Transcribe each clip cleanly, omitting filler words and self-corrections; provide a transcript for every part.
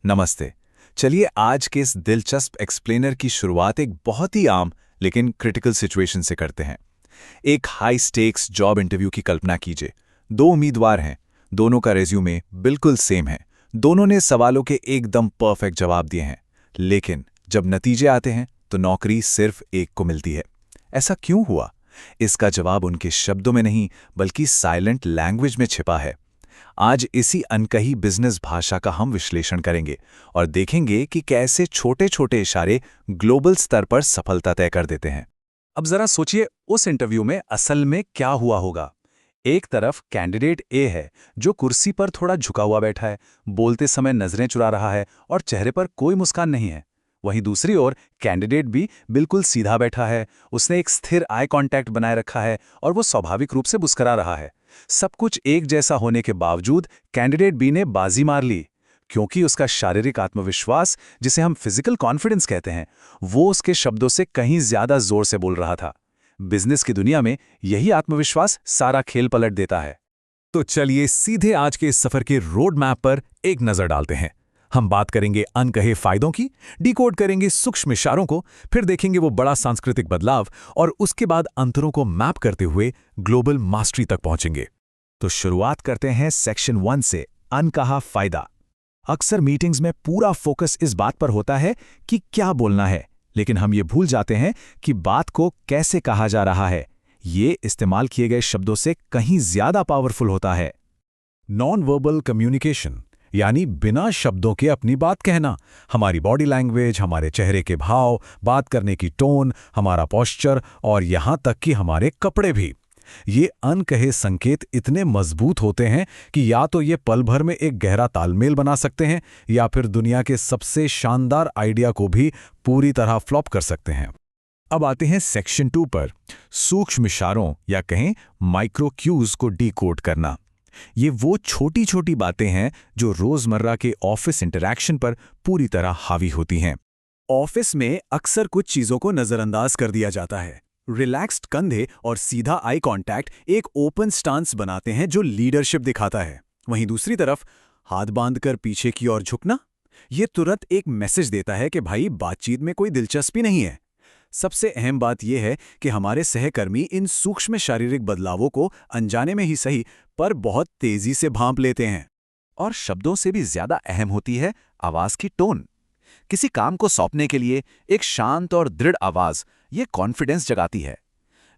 नमस्ते। चलिए आज के इस दिलचस्प एक्सप्लेनर की शुरुआत एक बहुत ही आम लेकिन क्रिटिकल सिचुएशन से करते हैं। एक हाई स्टेक्स जॉब इंटरव्यू की कल्पना कीजिए। दो उम्मीदवार हैं, दोनों का रेज्यूमे बिल्कुल सेम है, दोनों ने सवालों के एकदम परफेक्ट जवाब दिए हैं, लेकिन जब नतीजे आते हैं तो नौकरी सिर्फ एक को मिलती है। ऐसा क्यों हुआ? इसका जवाब उनके शब्दों में नहीं बल्कि साइलेंट लैंग्वेज में छिपा है। आज इसी अनकही बिजनेस भाषा का हम विश्लेषण करेंगे और देखेंगे कि कैसे छोटे छोटे इशारे ग्लोबल स्तर पर सफलता तय कर देते हैं। अब जरा सोचिए उस इंटरव्यू में असल में क्या हुआ होगा। एक तरफ कैंडिडेट ए है जो कुर्सी पर थोड़ा झुका हुआ बैठा है, बोलते समय नजरें चुरा रहा है और चेहरे पर कोई मुस्कान नहीं है। वहीं दूसरी ओर कैंडिडेट बी बिल्कुल सीधा बैठा है, उसने एक स्थिर आई कांटेक्ट बनाए रखा है और वो स्वाभाविक रूप से मुस्कुरा रहा है। सब कुछ एक जैसा होने के बावजूद कैंडिडेट बी ने बाजी मार ली, क्योंकि उसका शारीरिक आत्मविश्वास, जिसे हम फिजिकल कॉन्फिडेंस कहते हैं, वो उसके शब्दों से कहीं ज्यादा जोर से बोल रहा था। बिजनेस की दुनिया में यही आत्मविश्वास सारा खेल पलट देता है। तो चलिए सीधे आज के इस सफर के रोड मैप पर एक नजर डालते हैं। हम बात करेंगे अनकहे फायदों की, डिकोड करेंगे सूक्ष्म इशारों को, फिर देखेंगे वो बड़ा सांस्कृतिक बदलाव और उसके बाद अंतरों को मैप करते हुए ग्लोबल मास्टरी तक पहुंचेंगे। तो शुरुआत करते हैं सेक्शन 1 से, अनकहा फायदा। अक्सर मीटिंग्स में पूरा फोकस इस बात पर होता है कि क्या बोलना है, लेकिन हम ये भूल जाते हैं कि बात को कैसे कहा जा रहा है। ये इस्तेमाल किए गए शब्दों से कहीं ज्यादा पावरफुल होता है। नॉन वर्बल कम्युनिकेशन, यानी बिना शब्दों के अपनी बात कहना। हमारी बॉडी लैंग्वेज, हमारे चेहरे के भाव, बात करने की टोन, हमारा पोस्चर और यहां तक कि हमारे कपड़े भी। ये अनकहे संकेत इतने मजबूत होते हैं कि या तो ये पल भर में एक गहरा तालमेल बना सकते हैं या फिर दुनिया के सबसे शानदार आइडिया को भी पूरी तरह फ्लॉप कर सकते हैं। अब आते हैं सेक्शन 2 पर, सूक्ष्म इशारों या कहें माइक्रो क्यूज को डिकोड करना। ये वो छोटी छोटी बातें हैं जो रोजमर्रा के ऑफिस इंटरैक्शन पर पूरी तरह हावी होती हैं। ऑफिस में अक्सर कुछ चीजों को नजरअंदाज कर दिया जाता है। रिलैक्स्ड कंधे और सीधा आई कांटेक्ट एक ओपन स्टांस बनाते हैं जो लीडरशिप दिखाता है। वहीं दूसरी तरफ हाथ बांधकर पीछे की ओर झुकना, ये तुरंत एक मैसेज देता है कि भाई बातचीत में कोई दिलचस्पी नहीं है। सबसे अहम बात यह है कि हमारे सहकर्मी इन सूक्ष्म शारीरिक बदलावों को अनजाने में ही सही पर बहुत तेजी से भांप लेते हैं। और शब्दों से भी ज्यादा अहम होती है आवाज की टोन। किसी काम को सौंपने के लिए एक शांत और दृढ़ आवाज ये कॉन्फिडेंस जगाती है,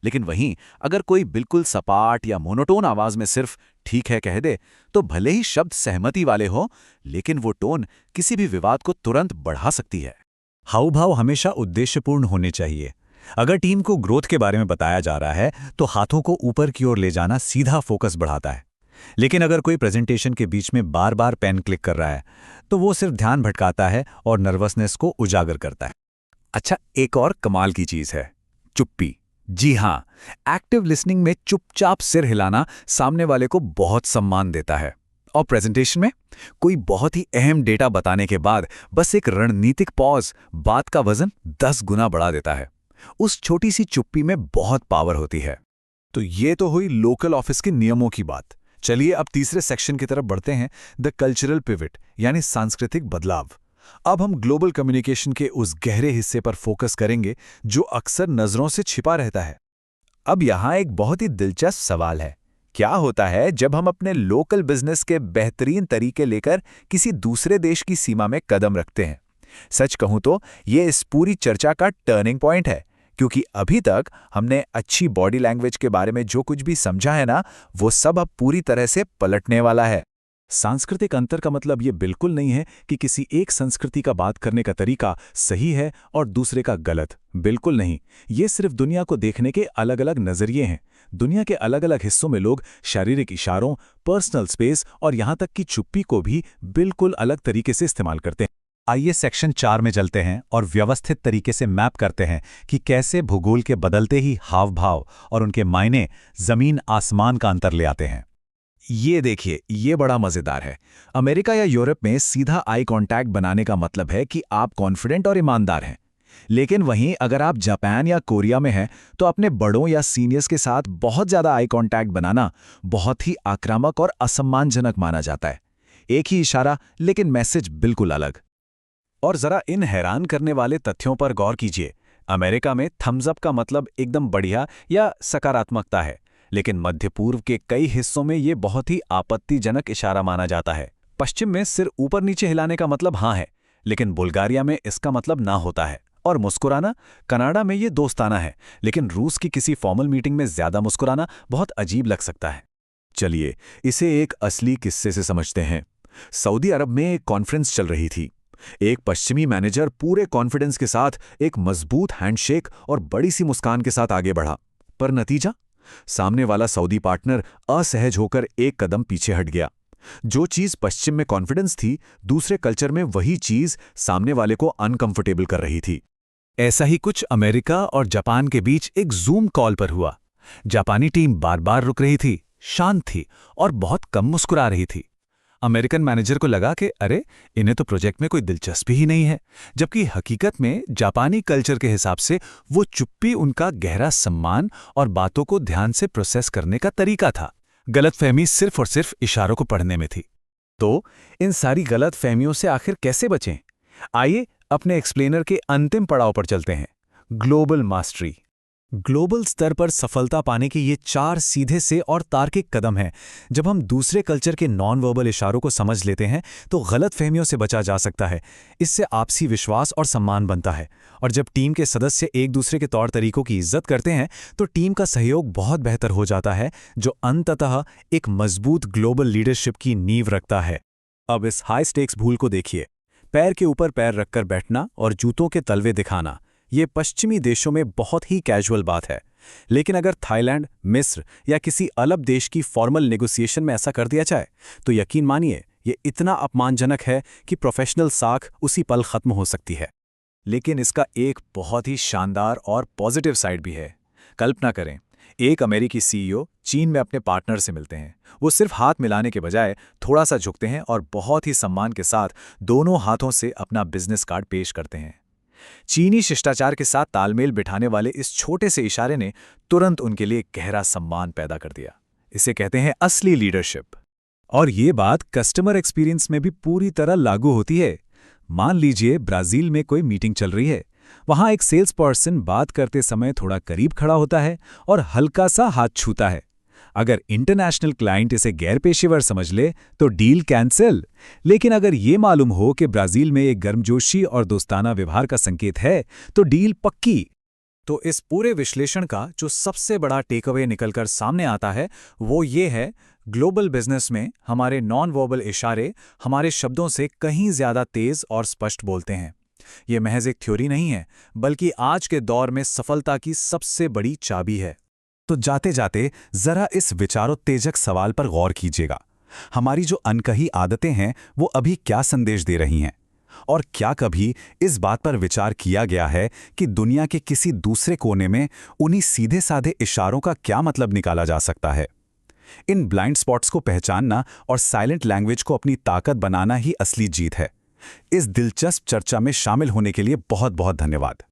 लेकिन वहीं अगर कोई बिल्कुल सपाट या मोनोटोन आवाज में सिर्फ ठीक है कह दे तो भले ही शब्द सहमति वाले हो, लेकिन वो टोन किसी भी विवाद को तुरंत बढ़ा सकती है। हाव भाव हमेशा उद्देश्यपूर्ण होने चाहिए। अगर टीम को ग्रोथ के बारे में बताया जा रहा है तो हाथों को ऊपर की ओर ले जाना सीधा फोकस बढ़ाता है, लेकिन अगर कोई प्रेजेंटेशन के बीच में बार बार पेन क्लिक कर रहा है तो वो सिर्फ ध्यान भटकाता है और नर्वसनेस को उजागर करता है। अच्छा, एक और कमाल की चीज है, चुप्पी। जी हाँ, एक्टिव लिसनिंग में चुपचाप सिर हिलाना सामने वाले को बहुत सम्मान देता है। और प्रेजेंटेशन में कोई बहुत ही अहम डेटा बताने के बाद बस एक रणनीतिक पॉज बात का वजन 10 गुना बढ़ा देता है। उस छोटी सी चुप्पी में बहुत पावर होती है। तो ये तो हुई लोकल ऑफिस के नियमों की बात। चलिए अब तीसरे सेक्शन की तरफ बढ़ते हैं, द कल्चरल पिवट, यानी सांस्कृतिक बदलाव। अब हम ग्लोबल कम्युनिकेशन के उस गहरे हिस्से पर फोकस करेंगे जो अक्सर नजरों से छिपा रहता है। अब यहाँ एक बहुत ही दिलचस्प सवाल है, क्या होता है जब हम अपने लोकल बिजनेस के बेहतरीन तरीके लेकर किसी दूसरे देश की सीमा में कदम रखते हैं? सच कहूं तो ये इस पूरी चर्चा का टर्निंग पॉइंट है, क्योंकि अभी तक हमने अच्छी बॉडी लैंग्वेज के बारे में जो कुछ भी समझा है ना, वो सब अब पूरी तरह से पलटने वाला है। सांस्कृतिक अंतर का मतलब ये बिल्कुल नहीं है कि किसी एक संस्कृति का बात करने का तरीका सही है और दूसरे का गलत। बिल्कुल नहीं, ये सिर्फ दुनिया को देखने के अलग अलग नजरिए हैं। दुनिया के अलग अलग हिस्सों में लोग शारीरिक इशारों, पर्सनल स्पेस और यहाँ तक कि चुप्पी को भी बिल्कुल अलग तरीके से इस्तेमाल करते हैं। आइए सेक्शन 4 में चलते हैं और व्यवस्थित तरीके से मैप करते हैं कि कैसे भूगोल के बदलते ही हाव भाव और उनके मायने जमीन आसमान का अंतर ले आते हैं। ये देखिए, ये बड़ा मजेदार है। अमेरिका या यूरोप में सीधा आई कांटेक्ट बनाने का मतलब है कि आप कॉन्फिडेंट और ईमानदार हैं, लेकिन वहीं अगर आप जापान या कोरिया में हैं तो अपने बड़ों या सीनियर्स के साथ बहुत ज्यादा आई कांटेक्ट बनाना बहुत ही आक्रामक और असम्मानजनक माना जाता है। एक ही इशारा लेकिन मैसेज बिल्कुल अलग। और जरा इन हैरान करने वाले तथ्यों पर गौर कीजिए। अमेरिका में थम्स अप का मतलब एकदम बढ़िया या सकारात्मकता है, लेकिन मध्य पूर्व के कई हिस्सों में ये बहुत ही आपत्तिजनक इशारा माना जाता है। पश्चिम में सिर ऊपर नीचे हिलाने का मतलब हाँ है, लेकिन बुल्गारिया में इसका मतलब ना होता है। और मुस्कुराना, कनाडा में ये दोस्ताना है, लेकिन रूस की किसी फॉर्मल मीटिंग में ज्यादा मुस्कुराना बहुत अजीब लग सकता है। चलिए इसे एक असली किस्से से समझते हैं। सऊदी अरब में एक कॉन्फ्रेंस चल रही थी। एक पश्चिमी मैनेजर पूरे कॉन्फिडेंस के साथ एक मजबूत हैंडशेक और बड़ी सी मुस्कान के साथ आगे बढ़ा, पर नतीजा? सामने वाला सऊदी पार्टनर असहज होकर एक कदम पीछे हट गया। जो चीज पश्चिम में कॉन्फिडेंस थी, दूसरे कल्चर में वही चीज सामने वाले को अनकंफर्टेबल कर रही थी। ऐसा ही कुछ अमेरिका और जापान के बीच एक जूम कॉल पर हुआ। जापानी टीम बार बार रुक रही थी, शांत थी और बहुत कम मुस्कुरा रही थी। अमेरिकन मैनेजर को लगा कि अरे, इन्हें तो प्रोजेक्ट में कोई दिलचस्पी ही नहीं है, जबकि हकीकत में जापानी कल्चर के हिसाब से वो चुप्पी उनका गहरा सम्मान और बातों को ध्यान से प्रोसेस करने का तरीका था। गलतफहमी सिर्फ और सिर्फ इशारों को पढ़ने में थी। तो इन सारी गलतफहमियों से आखिर कैसे बचें? आइए अपने एक्सप्लेनर के अंतिम पड़ाव पर चलते हैं, ग्लोबल मास्टरी। ग्लोबल स्तर पर सफलता पाने के ये 4 सीधे से और तार्किक कदम हैं। जब हम दूसरे कल्चर के नॉन वर्बल इशारों को समझ लेते हैं तो गलतफहमियों से बचा जा सकता है। इससे आपसी विश्वास और सम्मान बनता है, और जब टीम के सदस्य एक दूसरे के तौर तरीकों की इज्जत करते हैं तो टीम का सहयोग बहुत बेहतर हो जाता है, जो अंततः एक मजबूत ग्लोबल लीडरशिप की नींव रखता है। अब इस हाई स्टेक्स भूल को देखिए। पैर के ऊपर पैर रखकर बैठना और जूतों के तलवे दिखाना, ये पश्चिमी देशों में बहुत ही कैजुअल बात है। लेकिन अगर थाईलैंड, मिस्र या किसी अरब देश की फॉर्मल नेगोशिएशन में ऐसा कर दिया जाए तो यकीन मानिए ये इतना अपमानजनक है कि प्रोफेशनल साख उसी पल खत्म हो सकती है। लेकिन इसका एक बहुत ही शानदार और पॉजिटिव साइड भी है। कल्पना करें, एक अमेरिकी सीईओ चीन में अपने पार्टनर से मिलते हैं। वो सिर्फ हाथ मिलाने के बजाय थोड़ा सा झुकते हैं और बहुत ही सम्मान के साथ दोनों हाथों से अपना बिजनेस कार्ड पेश करते हैं। चीनी शिष्टाचार के साथ तालमेल बिठाने वाले इस छोटे से इशारे ने तुरंत उनके लिए गहरा सम्मान पैदा कर दिया। इसे कहते हैं असली लीडरशिप। और ये बात कस्टमर एक्सपीरियंस में भी पूरी तरह लागू होती है। मान लीजिए ब्राजील में कोई मीटिंग चल रही है। वहां एक सेल्स पर्सन बात करते समय थोड़ा करीब खड़ा होता है और हल्का सा हाथ छूता है। अगर इंटरनेशनल क्लाइंट इसे गैर पेशेवर समझ ले तो डील कैंसिल। लेकिन अगर ये मालूम हो कि ब्राजील में एक गर्मजोशी और दोस्ताना व्यवहार का संकेत है तो डील पक्की। तो इस पूरे विश्लेषण का जो सबसे बड़ा टेकअवे निकलकर सामने आता है वो ये है, ग्लोबल बिजनेस में हमारे नॉन वर्बल इशारे हमारे शब्दों से कहीं ज्यादा तेज और स्पष्ट बोलते हैं। ये महज एक थ्योरी नहीं है, बल्कि आज के दौर में सफलता की सबसे बड़ी चाबी है। तो जाते जाते जरा इस विचारोत्तेजक सवाल पर गौर कीजिएगा। हमारी जो अनकही आदतें हैं वो अभी क्या संदेश दे रही हैं? और क्या कभी इस बात पर विचार किया गया है कि दुनिया के किसी दूसरे कोने में उन्हीं सीधे साधे इशारों का क्या मतलब निकाला जा सकता है? इन ब्लाइंड स्पॉट्स को पहचानना और साइलेंट लैंग्वेज को अपनी ताकत बनाना ही असली जीत है। इस दिलचस्प चर्चा में शामिल होने के लिए बहुत बहुत धन्यवाद।